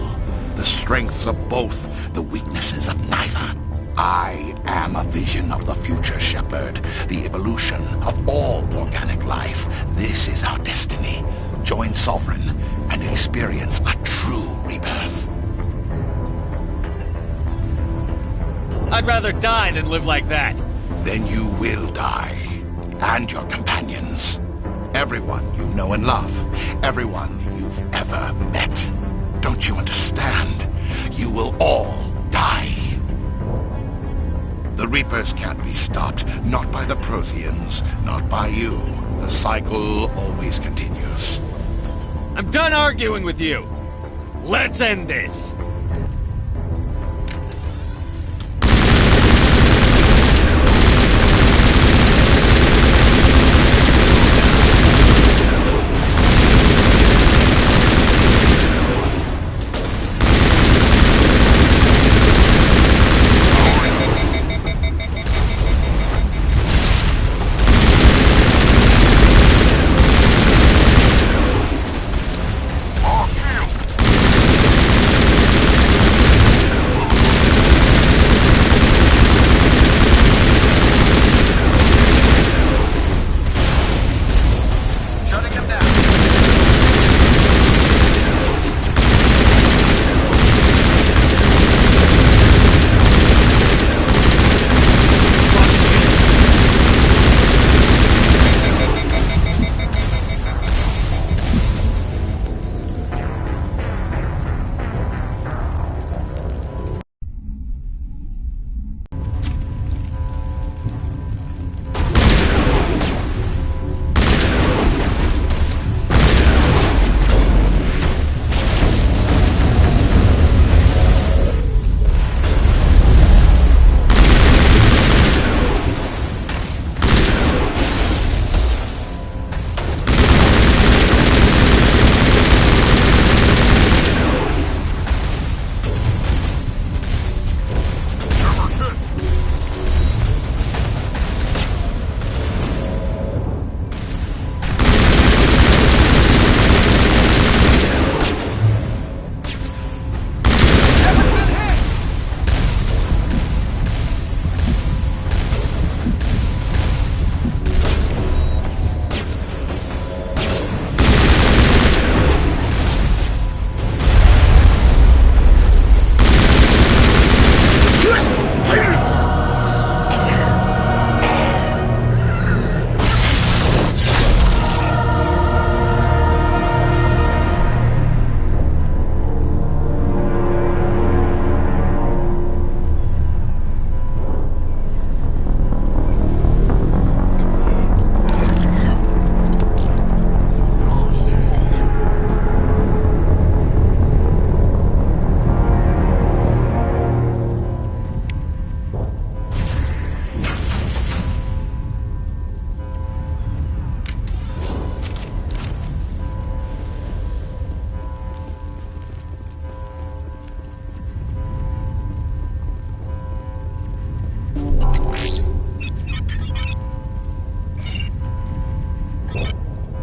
The strengths of both, the weaknesses of neither. I am a vision of the future, Shepard. The evolution of all organic life. This is our destiny. Join Sovereign and experience a true rebirth. I'd rather die than live like that. Then you will die. And your companions. Everyone you know and love. Everyone you've ever met. Don't you understand? You will all die. The Reapers can't be stopped. Not by the Protheans. Not by you. The cycle always continues. I'm done arguing with you. Let's end this.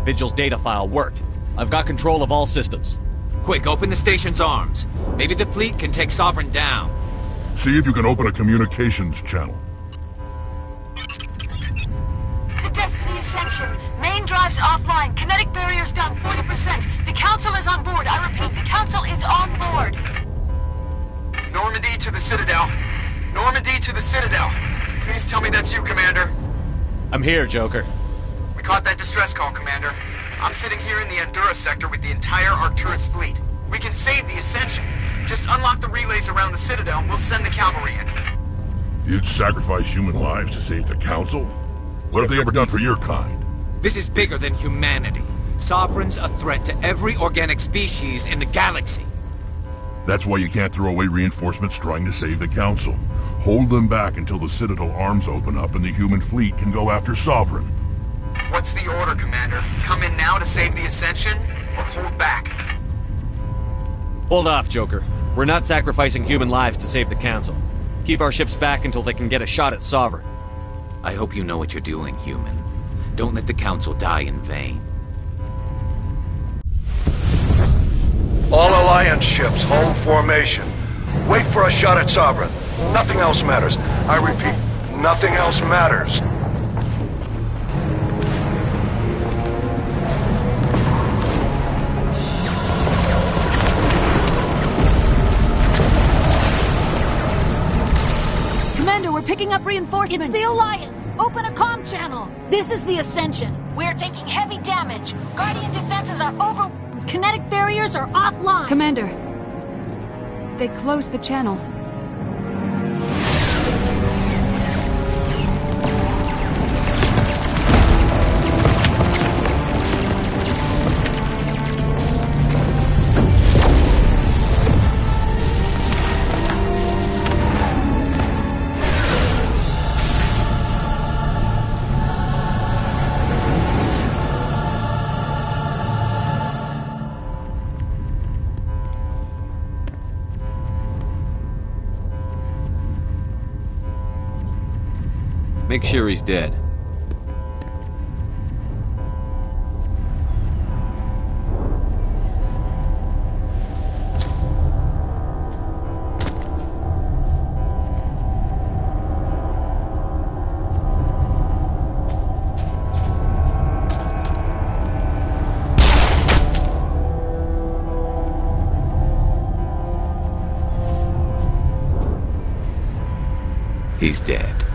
Vigil's data file worked. I've got control of all systems. Quick, open the station's arms. Maybe the fleet can take Sovereign down. See if you can open a communications channel. The Destiny Ascension. Main drives offline. Kinetic barriers down 40%. The Council is on board. I repeat, the Council is on board. Normandy to the Citadel. Normandy to the Citadel. Please tell me that's you, Commander. I'm here, Joker. We caught that distress call, Commander. I'm sitting here in the Endura sector with the entire Arcturus fleet. We can save the Ascension. Just unlock the relays around the Citadel and we'll send the cavalry in. You'd sacrifice human lives to save the Council? What have they ever done for your kind? This is bigger than humanity. Sovereign's a threat to every organic species in the galaxy. That's why you can't throw away reinforcements trying to save the Council. Hold them back until the Citadel arms open up and the human fleet can go after Sovereign. What's the order, Commander? Come in now to save the Ascension, or hold back? Hold off, Joker. We're not sacrificing human lives to save the Council. Keep our ships back until they can get a shot at Sovereign. I hope you know what you're doing, human. Don't let the Council die in vain. All Alliance ships, hold formation. Wait for a shot at Sovereign. Nothing else matters. I repeat, nothing else matters. Commander, we're picking up reinforcements. It's the Alliance! Open a comm channel! This is the Ascension. We're taking heavy damage. Guardian defenses are over... Kinetic barriers are offline. Commander, they closed the channel. Make sure he's dead. He's dead.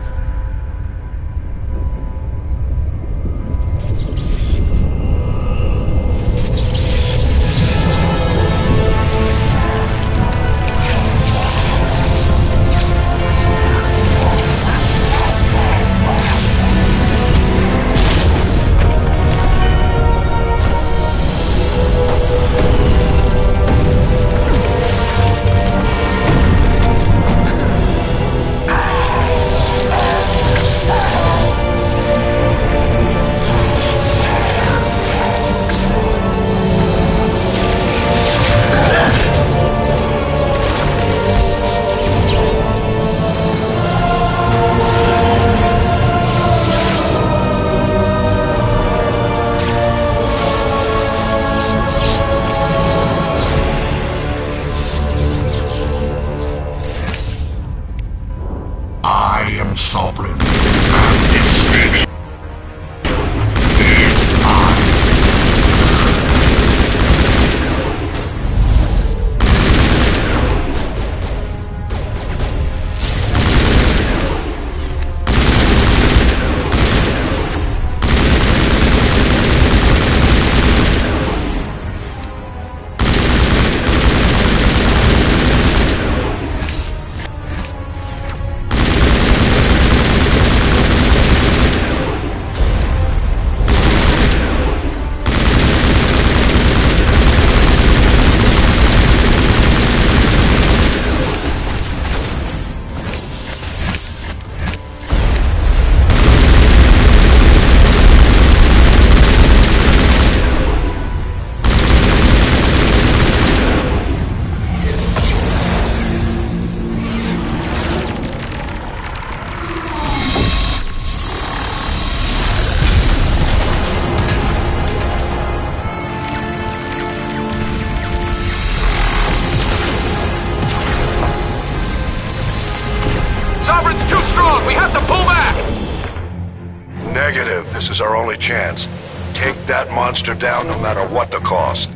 only chance. Take that monster down no matter what the cost.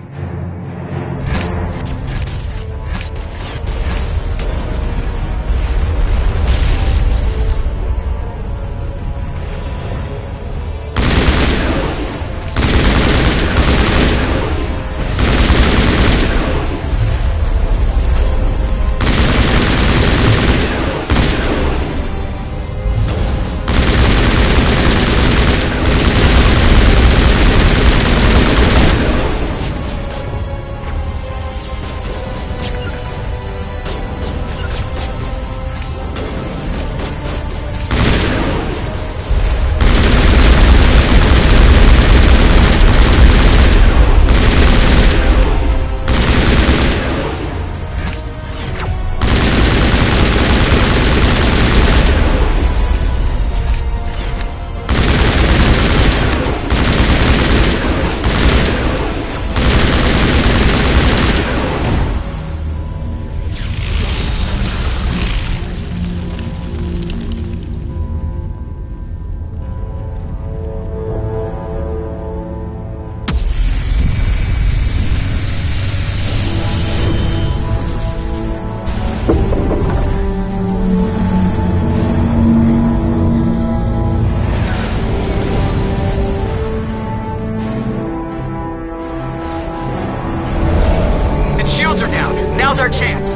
Now's our chance.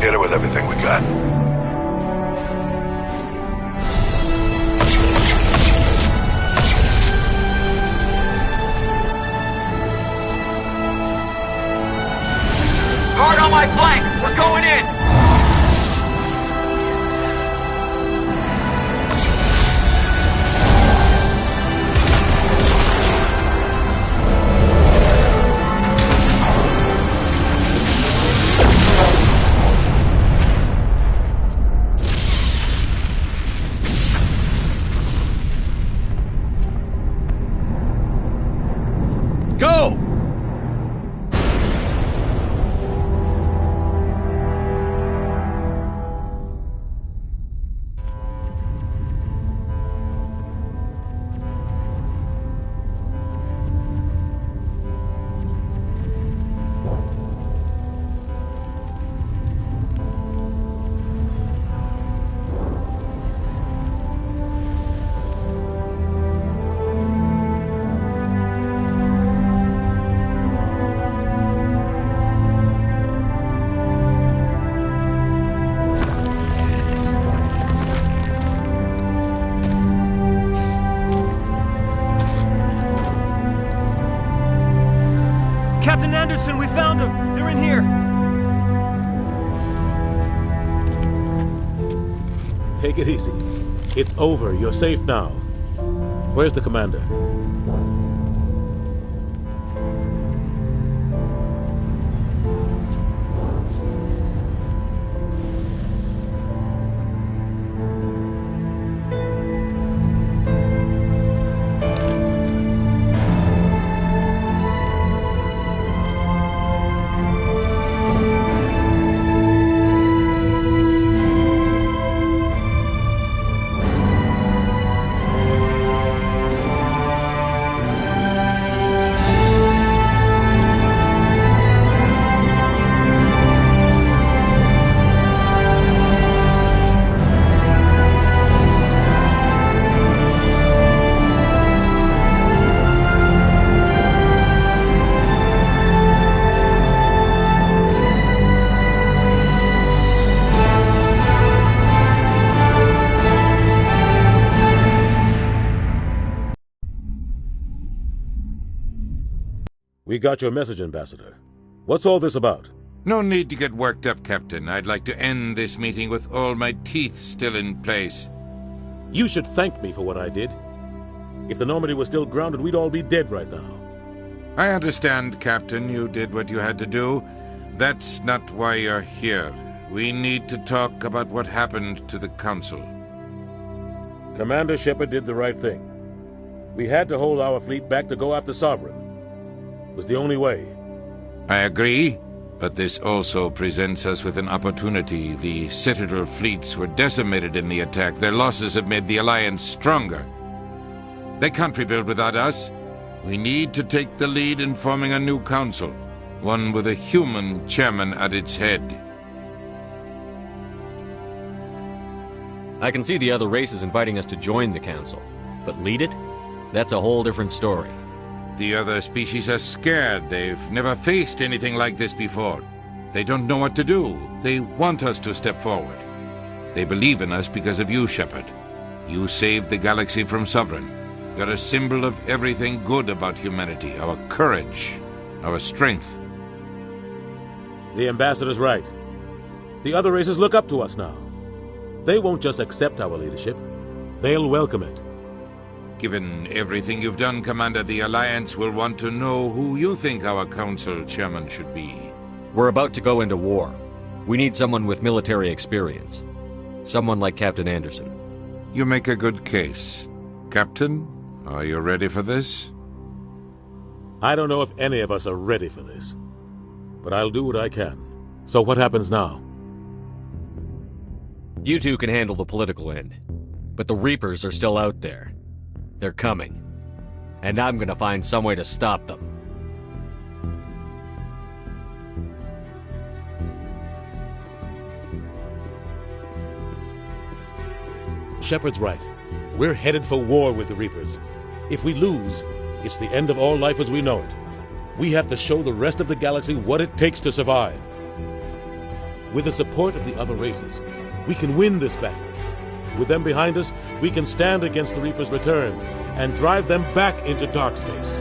Hit it with everything we got. Hard on my flank. We're going in. Go! Captain Anderson, we found them! They're in here! Take it easy. It's over. You're safe now. Where's the commander? We got your message, Ambassador. What's all this about? No need to get worked up, Captain. I'd like to end this meeting with all my teeth still in place. You should thank me for what I did. If the Normandy was still grounded, we'd all be dead right now. I understand, Captain. You did what you had to do. That's not why you're here. We need to talk about what happened to the Council. Commander Shepard did the right thing. We had to hold our fleet back to go after Sovereign. It was the only way. I agree, but this also presents us with an opportunity. The Citadel fleets were decimated in the attack. Their losses have made the Alliance stronger. They can't rebuild without us. We need to take the lead in forming a new council, one with a human chairman at its head. I can see the other races inviting us to join the council, but lead it? That's a whole different story. The other species are scared. They've never faced anything like this before. They don't know what to do. They want us to step forward. They believe in us because of you, Shepard. You saved the galaxy from Sovereign. You're a symbol of everything good about humanity, our courage, our strength. The ambassador's right. The other races look up to us now. They won't just accept our leadership. They'll welcome it. Given everything you've done, Commander, the Alliance will want to know who you think our council chairman should be. We're about to go into war. We need someone with military experience. Someone like Captain Anderson. You make a good case. Captain, are you ready for this? I don't know if any of us are ready for this. But I'll do what I can. So what happens now? You two can handle the political end. But the Reapers are still out there. They're coming. And I'm gonna find some way to stop them. Shepard's right. We're headed for war with the Reapers. If we lose, it's the end of all life as we know it. We have to show the rest of the galaxy what it takes to survive. With the support of the other races, we can win this battle. With them behind us, we can stand against the Reapers' return and drive them back into dark space.